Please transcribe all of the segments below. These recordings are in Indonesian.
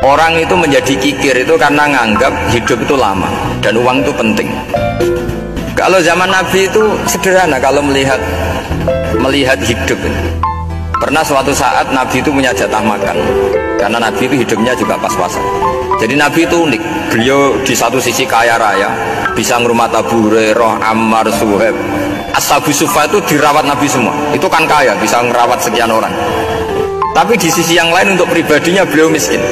Orang itu menjadi kikir itu karena nganggap hidup itu lama dan uang itu penting. Kalau zaman Nabi itu sederhana kalau melihat hidup. Pernah suatu saat Nabi itu punya jatah makan, karena Nabi itu hidupnya juga pas-pasan. Jadi Nabi itu unik. Beliau di satu sisi kaya raya, bisa ngurmat Abu Hurairah, Ammar, Suhaib. Ashabu Sufa itu dirawat Nabi semua. Itu kan kaya, bisa ngerawat sekian orang. Tapi di sisi yang lain untuk pribadinya beliau miskin.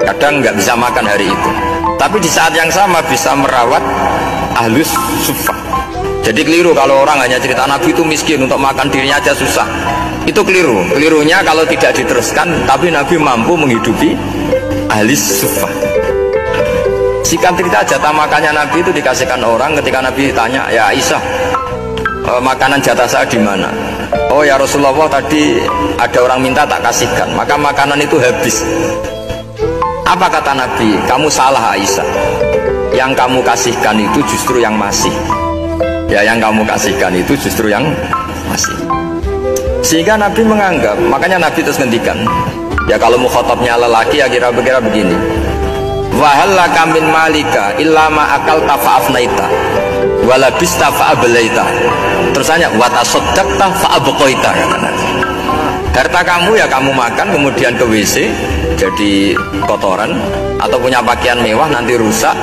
Kadang nggak bisa makan hari itu. Tapi di saat yang sama bisa merawat Ahlus Sufa. Jadi keliru kalau orang hanya cerita Nabi itu miskin, untuk makan dirinya aja susah. Itu keliru. Kelirunya kalau tidak diteruskan, tapi Nabi mampu menghidupi Ahlus Sufa. Singkat cerita, jatah makannya Nabi itu dikasihkan orang ketika Nabi ditanya, ya Aisyah, makanan jatah saya di mana? Oh ya Rasulullah, tadi ada orang minta tak kasihkan, maka makanan itu habis. Apa kata Nabi? Kamu salah Aisyah. Yang kamu kasihkan itu justru yang masih. Ya, yang kamu kasihkan itu justru yang masih. Sehingga Nabi menganggap, makanya Nabi terus ngendikan, ya kalau mukhatabnya lelaki ya kira-kira begini. Wahallaka min malika illa ma akalta fa'afnaita walabista fa'ablaita. Terus tanya wa tasaddaqta fa'abqaita, kata Nabi. Harta kamu ya kamu makan kemudian ke WC jadi kotoran, atau punya pakaian mewah nanti rusak.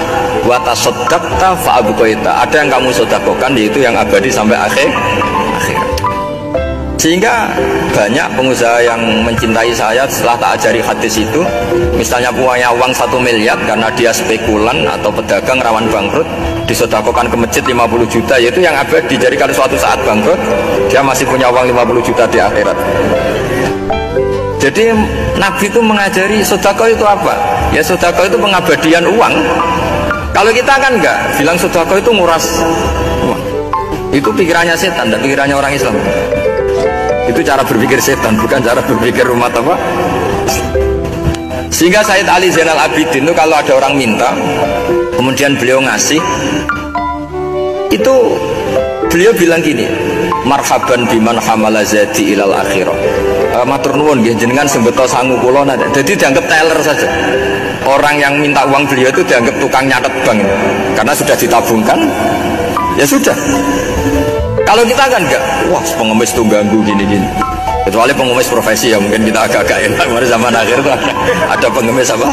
Wa tasaddaqta fa'abqaita. Ada yang kamu sedekahkan, yaitu yang abadi sampai akhir. Sehingga banyak pengusaha yang mencintai saya setelah tak ajari hadis itu, misalnya punya uang 1 miliar karena dia spekulan atau pedagang rawan bangkrut, disedekahkan ke masjid 50 juta, yaitu yang abadi. Jadi kalau suatu saat bangkrut, dia masih punya uang 50 juta di akhirat. Jadi Nabi itu mengajari sedekah itu apa? Ya sedekah itu pengabadian uang. Kalau kita kan enggak, bilang sedekah itu nguras uang. Itu pikirannya setan dan pikirannya orang Islam. Itu cara berpikir setan, bukan cara berpikir umat apa. Sehingga Sayyid Ali Zainal Abidin itu kalau ada orang minta, kemudian beliau ngasih, itu beliau bilang gini, marhaban biman hamala zadi ilal akhirah. Matur nuwun nggih jenengan sing beto sangu kula nada. Jadi dianggap teller saja. Orang yang minta uang beliau itu dianggap tukang nyatet bank, karena sudah ditabungkan, ya sudah. Kalau kita kan enggak, wah pengemis tuh ganggu gini-gini. Kecuali pengemis profesi ya mungkin kita agak-agak enak. Kemarin zaman akhir tuh ada pengemis apa?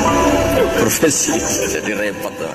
Profesi, jadi repot tuh.